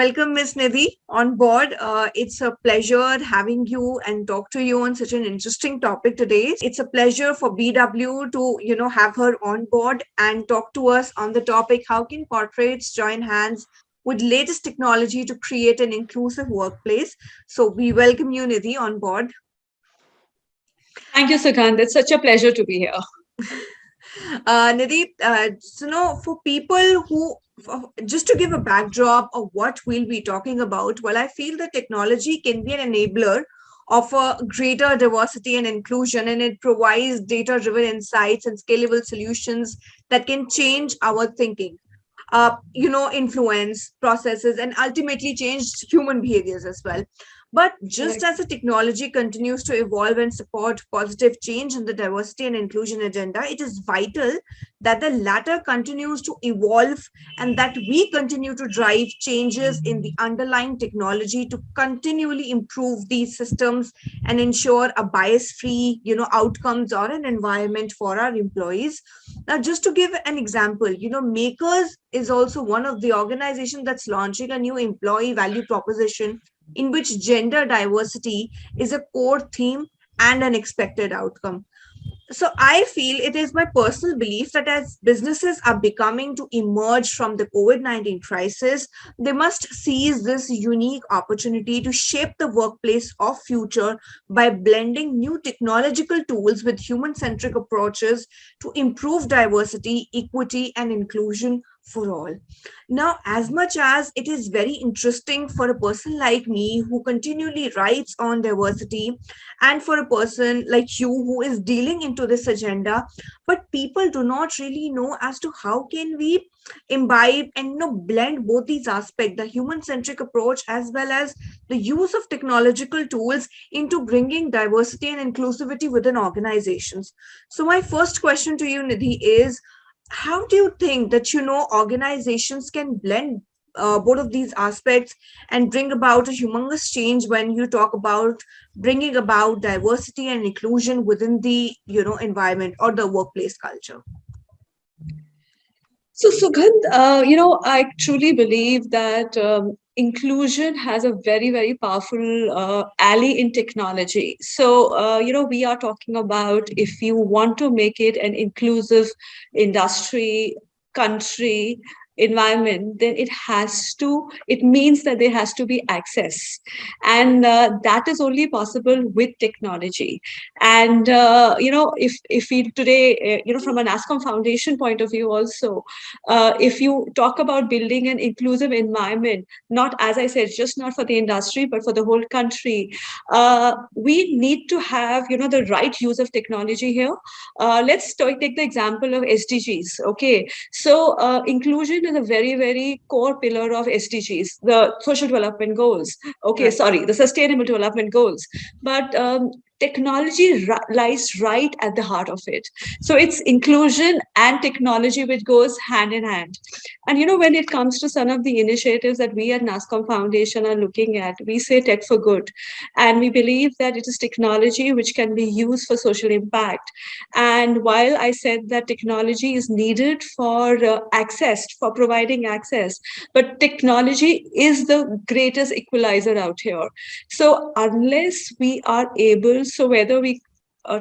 Welcome, Miss Nidhi, on board. It's a pleasure having you and talk to you on such an interesting topic today. It's a pleasure for BW to, have her on board and talk to us on the topic, how can corporates join hands with latest technology to create an inclusive workplace? So we welcome you, Nidhi, on board. Thank you, Sukant. It's such a pleasure to be here. Nidhi, for people who, just to give a backdrop of what we'll be talking about, well, I feel that technology can be an enabler of a greater diversity and inclusion, and it provides data-driven insights and scalable solutions that can change our thinking, influence processes, and ultimately change human behaviors as well. But just Correct. as the technology continues to evolve and support positive change in the diversity and inclusion agenda, it is vital that the latter continues to evolve and that we continue to drive changes in the underlying technology to continually improve these systems and ensure a bias free outcomes or an environment for our employees. Now, just to give an example, Makers is also one of the organizations that's launching a new employee value proposition in which gender diversity is a core theme and an expected outcome. So I feel it is my personal belief that as businesses are becoming to emerge from the COVID-19 crisis, they must seize this unique opportunity to shape the workplace of future by blending new technological tools with human-centric approaches to improve diversity, equity, and inclusion for all. Now, as much as it is very interesting for a person like me who continually writes on diversity, and for a person like you who is dealing into this agenda, but people do not really know as to how can we imbibe and blend both these aspects, the human centric approach as well as the use of technological tools into bringing diversity and inclusivity within organizations. So my first question to you, Nidhi, is how do you think that organizations can blend both of these aspects and bring about a humongous change when you talk about bringing about diversity and inclusion within the environment or the workplace culture? So, Sugandh, I truly believe that inclusion has a very, very powerful ally in technology. So, we are talking about if you want to make it an inclusive industry, country, environment, then it means that there has to be access. And that is only possible with technology. And, if we today, from a NASAACOM Foundation point of view also, if you talk about building an inclusive environment, not, as I said, just not for the industry, but for the whole country, we need to have, the right use of technology here. Let's take the example of SDGs. Okay. So inclusion is a very, very core pillar of SDGs, the Social Development Goals. Okay. Right. Sorry, the Sustainable Development Goals. But technology lies right at the heart of it. So it's inclusion and technology which goes hand in hand. And when it comes to some of the initiatives that we at NASAACOM Foundation are looking at, we say tech for good. And we believe that it is technology which can be used for social impact. And while I said that technology is needed for access, for providing access, but technology is the greatest equalizer out here. So unless we are able, so whether we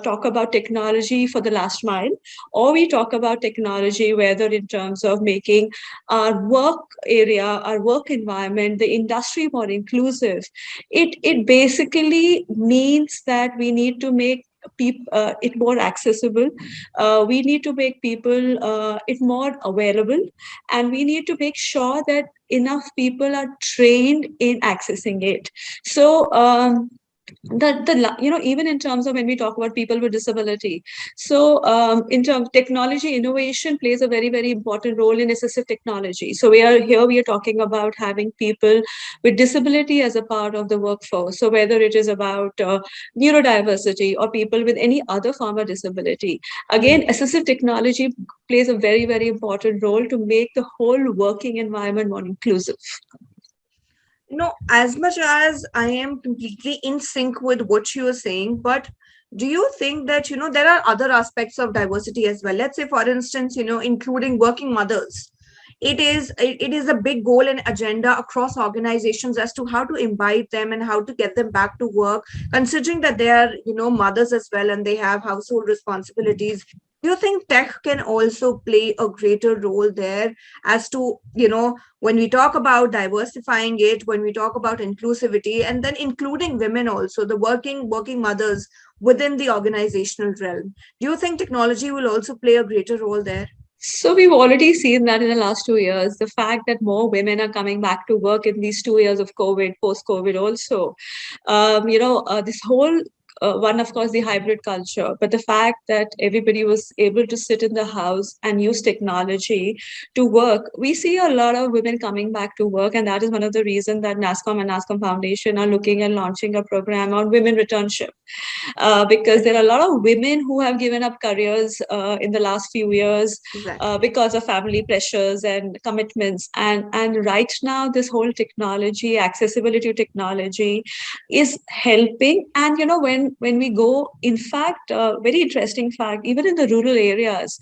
talk about technology for the last mile, or we talk about technology, whether in terms of making our work area, our work environment, the industry more inclusive, it basically means that we need to make it more accessible. We need to make people it more available, and we need to make sure that enough people are trained in accessing it. So even in terms of when we talk about people with disability, so in terms of technology, innovation plays a very, very important role in assistive technology. So we are talking about having people with disability as a part of the workforce. So whether it is about neurodiversity or people with any other form of disability, again, assistive technology plays a very, very important role to make the whole working environment more inclusive. As much as I am completely in sync with what you are saying, but do you think that, there are other aspects of diversity as well? Let's say, for instance, including working mothers it is a big goal and agenda across organizations as to how to imbibe them and how to get them back to work, considering that they are, mothers as well, and they have household responsibilities. Do you think tech can also play a greater role there, as to, when we talk about diversifying it, when we talk about inclusivity, and then including women also, the working mothers within the organizational realm? Do you think technology will also play a greater role there? So we've already seen that in the last 2 years, the fact that more women are coming back to work in these 2 years of COVID, post-COVID also. This whole one, of course, the hybrid culture, but the fact that everybody was able to sit in the house and use technology to work, we see a lot of women coming back to work, and that is one of the reasons that NASCOM and NASCOM Foundation are looking at launching a program on women returnship, because there are a lot of women who have given up careers in the last few years Exactly. because of family pressures and commitments. And right now, this whole technology, accessibility to technology, is helping. And when we go, in fact, very interesting fact, even in the rural areas,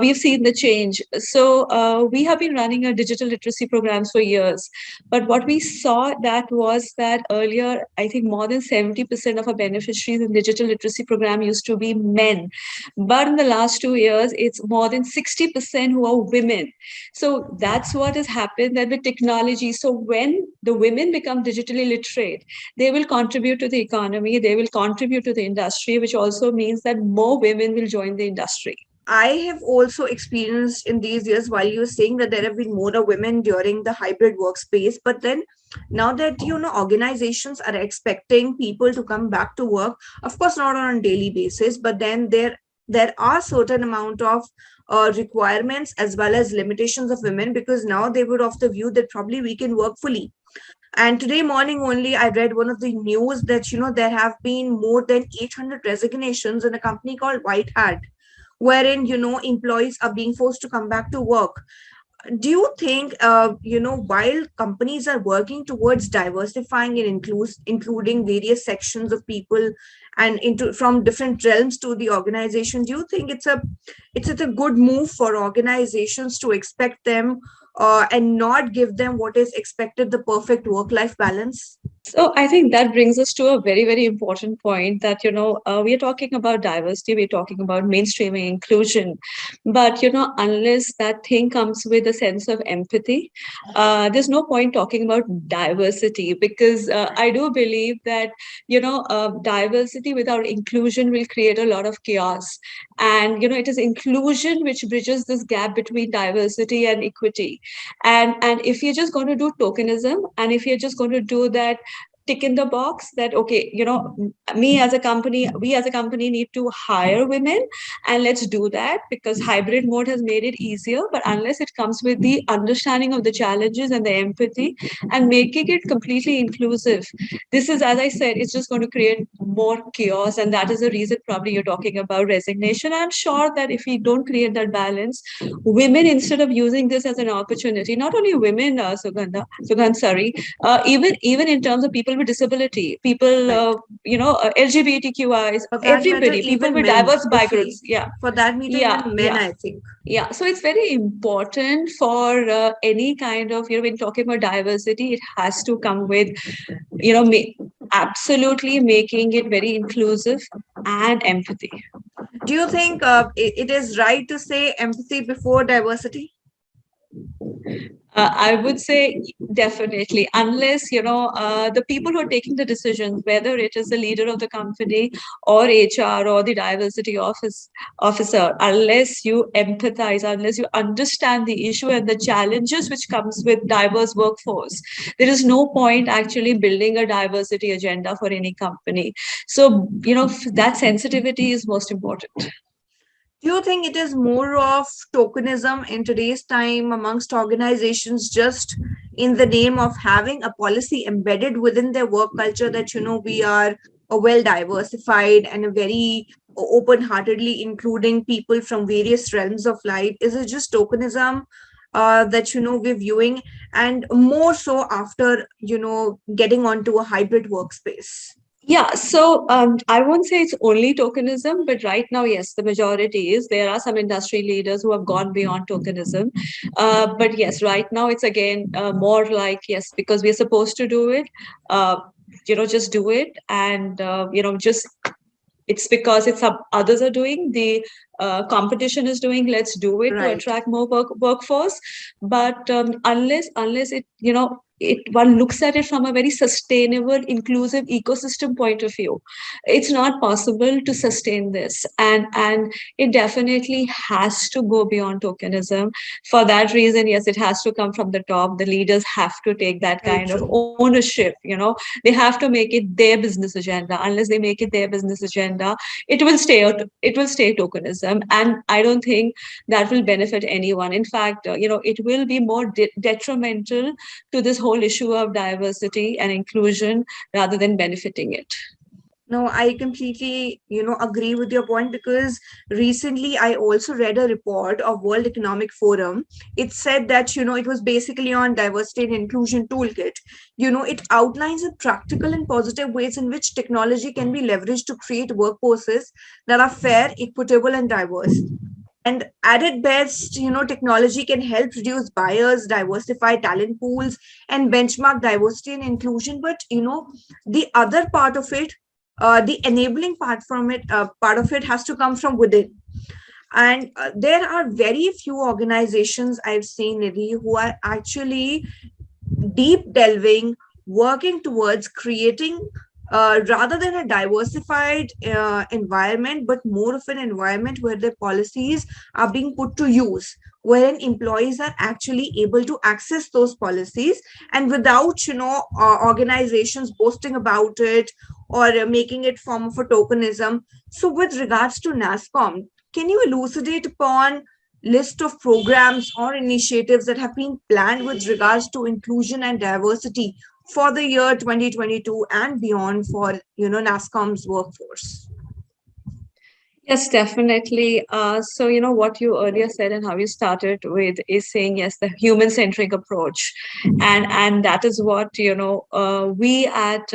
we've seen the change. So we have been running a digital literacy programs for years, but what we saw that was that earlier, I think more than 70% of our beneficiaries in digital literacy program used to be men. But in the last 2 years, it's more than 60% who are women. So that's what has happened, that with technology. So when the women become digitally literate, they will contribute to the economy, they will contribute to the industry, which also means that more women will join the industry. I have also experienced in these years, while you were saying that there have been more women during the hybrid workspace, but then now that, organizations are expecting people to come back to work, of course not on a daily basis, but then there are certain amount of requirements as well as limitations of women, because now they would of the view that probably we can work fully. And today morning only, I read one of the news that, there have been more than 800 resignations in a company called White Hat, wherein, employees are being forced to come back to work. Do you think, while companies are working towards diversifying and including various sections of people and into from different realms to the organization, do you think it's a good move for organizations to expect them, and not give them what is expected, the perfect work life balance? So I think that brings us to a very, very important point, that, we are talking about diversity, we're talking about mainstreaming, inclusion. But, unless that thing comes with a sense of empathy, there's no point talking about diversity, because I do believe that, diversity without inclusion will create a lot of chaos. And, it is inclusion which bridges this gap between diversity and equity. And if you're just going to do tokenism, and if you're just going to do that tick in the box, that okay, me as a company, we as a company need to hire women, and let's do that because hybrid mode has made it easier. But unless it comes with the understanding of the challenges and the empathy and making it completely inclusive, this is, as I said, it's just going to create more chaos. And that is the reason probably you're talking about resignation. I'm sure that if we don't create that balance, women, instead of using this as an opportunity, not only women, Sugandh, sorry, even in terms of people with disability, people, Right. LGBTQIs, For that matter, everybody, people even with men, diverse if we, backgrounds. Yeah, for that matter, yeah, even men, yeah, I think. yeah. So it's very important for any kind of, when talking about diversity, it has to come with, absolutely making it very inclusive and empathy. Do you think, it is right to say empathy before diversity? I would say definitely, unless the people who are taking the decisions, whether it is the leader of the company or HR or the diversity officer, unless you empathize, unless you understand the issue and the challenges which comes with diverse workforce, there is no point actually building a diversity agenda for any company. So that sensitivity is most important. Do you think it is more of tokenism in today's time amongst organizations, just in the name of having a policy embedded within their work culture that, we are a well diversified and a very open heartedly including people from various realms of life? Is it just tokenism that, we're viewing, and more so after, getting onto a hybrid workspace? Yeah, so I won't say it's only tokenism, but right now, yes, the majority is. There are some industry leaders who have gone beyond tokenism. But yes, right now it's again more like, yes, because we're supposed to do it, uh, just do it. And, just it's because it's others are doing, the competition is doing, let's do it to Right. attract more workforce. But unless it it one looks at it from a very sustainable inclusive ecosystem point of view, it's not possible to sustain this. And it definitely has to go beyond tokenism. For that reason, yes, it has to come from the top. The leaders have to take that Very kind of true. ownership. They have to make it their business agenda. Unless they make it their business agenda, it will stay tokenism. And I don't think that will benefit anyone. In fact, it will be more detrimental to this whole issue of diversity and inclusion rather than benefiting it. No, I completely, agree with your point, because recently I also read a report of World Economic Forum. It said that, it was basically on diversity and inclusion toolkit. It outlines the practical and positive ways in which technology can be leveraged to create workforces that are fair, equitable, and diverse. And at its best, technology can help reduce bias, diversify talent pools, and benchmark diversity and inclusion. But the other part of it, the enabling part of it has to come from within. And there are very few organizations I've seen, Nidhi, who are actually deep delving, working towards creating, rather than a diversified environment, but more of an environment where the policies are being put to use, wherein employees are actually able to access those policies, and without, organizations boasting about it, or making it form of a tokenism. So, with regards to NASCOM, can you elucidate upon list of programs or initiatives that have been planned with regards to inclusion and diversity for the year 2022 and beyond for NASCOM's workforce? Yes, definitely. So, what you earlier said and how you started with is saying, yes, the human-centric approach. And that is what, we at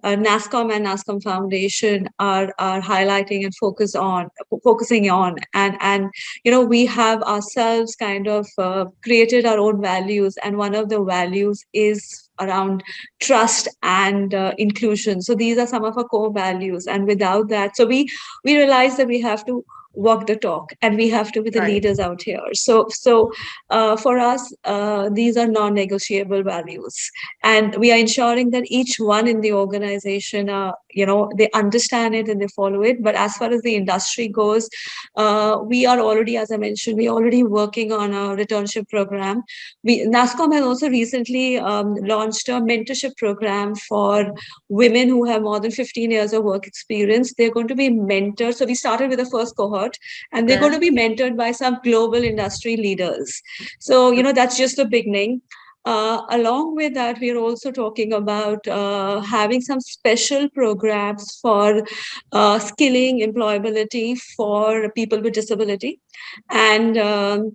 NASCOM and NASCOM Foundation are highlighting and focusing on. And, we have ourselves kind of created our own values. And one of the values is around trust and inclusion. So these are some of our core values. And without that, so we realize that we have to walk the talk and we have to be the Right, leaders out here. So for us, these are non-negotiable values, and we are ensuring that each one in the organization, they understand it and they follow it. But as far as the industry goes, we are already, as I mentioned, we are already working on a returnship program. NASCOM has also recently launched a mentorship program for women who have more than 15 years of work experience. They're going to be mentored. So we started with the first cohort, and they're going okay, to be mentored by some global industry leaders. So, that's just the beginning. Along with that, we are also talking about having some special programs for skilling, employability for people with disability, and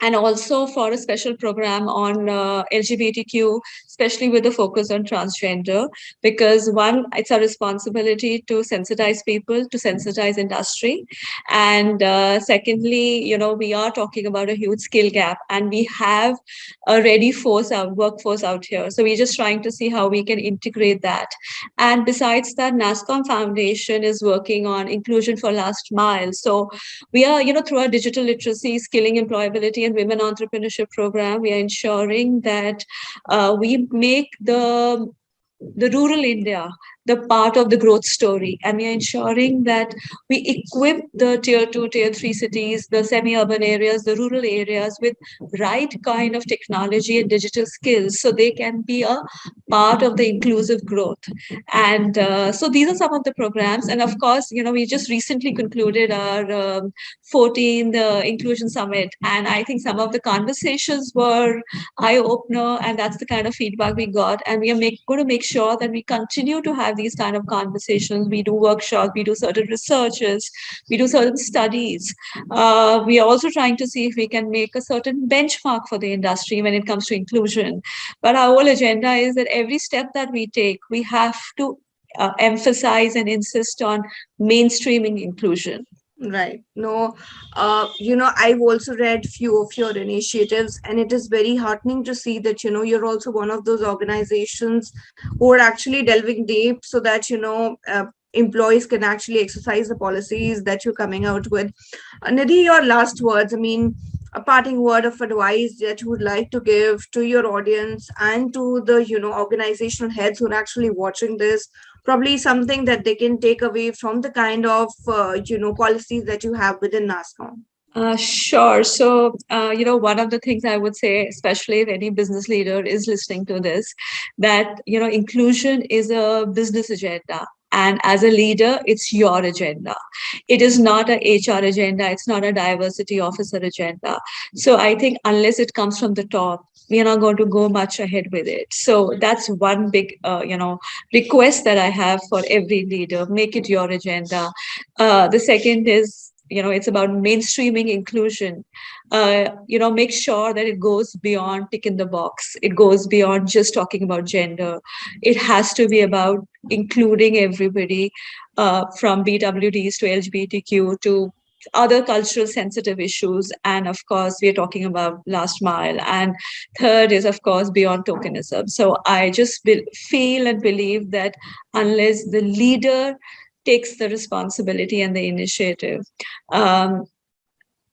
and also for a special program on LGBTQ, especially with a focus on transgender, because one, it's our responsibility to sensitize people, to sensitize industry, and secondly, we are talking about a huge skill gap, and we have a ready workforce out here. So we're just trying to see how we can integrate that. And besides that, NASCOM Foundation is working on inclusion for last mile. So we are, through our digital literacy, skilling, employability, and women entrepreneurship program, we are ensuring that we make the rural India the part of the growth story. And we are ensuring that we equip the tier two, tier three cities, the semi-urban areas, the rural areas with right kind of technology and digital skills so they can be a part of the inclusive growth. And so these are some of the programs. And of course, we just recently concluded our 14th Inclusion Summit. And I think some of the conversations were eye opener, and that's the kind of feedback we got. And we are going to make sure that we continue to have these kind of conversations. We do workshops, we do certain researches, we do certain studies. We are also trying to see if we can make a certain benchmark for the industry when it comes to inclusion. But our whole agenda is that every step that we take, we have to emphasize and insist on mainstreaming inclusion. Right. No, I've also read few of your initiatives, and it is very heartening to see that, you're also one of those organizations who are actually delving deep so that, employees can actually exercise the policies that you're coming out with. Nidhi, your last words, I mean, a parting word of advice that you would like to give to your audience and to the, organizational heads who are actually watching this, probably something that they can take away from the kind of policies that you have within NASCOM. Sure. So, one of the things I would say, especially if any business leader is listening to this, that, inclusion is a business agenda. And as a leader, it's your agenda. It is not a HR agenda. It's not a diversity officer agenda. So I think unless it comes from the top, we are not going to go much ahead with it. So that's one big, request that I have for every leader. Make it your agenda. The second is, it's about mainstreaming inclusion. Make sure that it goes beyond tick in the box. It goes beyond just talking about gender. It has to be about including everybody, from BWDs to LGBTQ to other cultural sensitive issues. And of course, we are talking about last mile. And third is, of course, beyond tokenism. So I just feel and believe that unless the leader takes the responsibility and the initiative, um,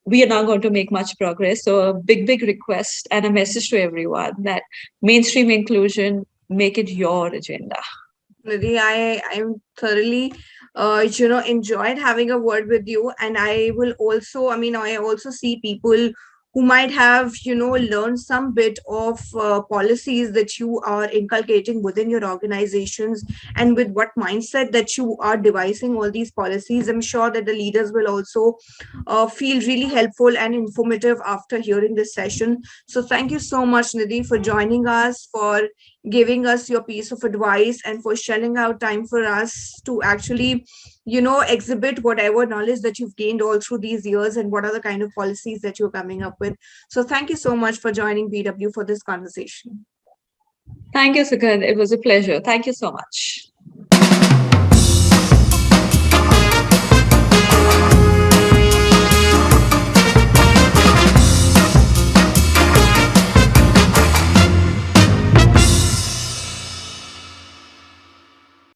we are not going to make much progress. So a big request and a message to everyone that mainstream inclusion, make it your agenda. Nidhi, I'm thoroughly, enjoyed having a word with you, and I will also, I mean, I also see people who might have, learned some bit of policies that you are inculcating within your organizations, and with what mindset that you are devising all these policies. I'm sure that the leaders will also feel really helpful and informative after hearing this session. So thank you so much, Nidhi, for joining us, for giving us your piece of advice, and for shelling out time for us to actually exhibit whatever knowledge that you've gained all through these years and what are the kind of policies that you're coming up with. So thank you so much for joining BW for this conversation. Thank you, Sukhan. It was a pleasure. Thank you so much.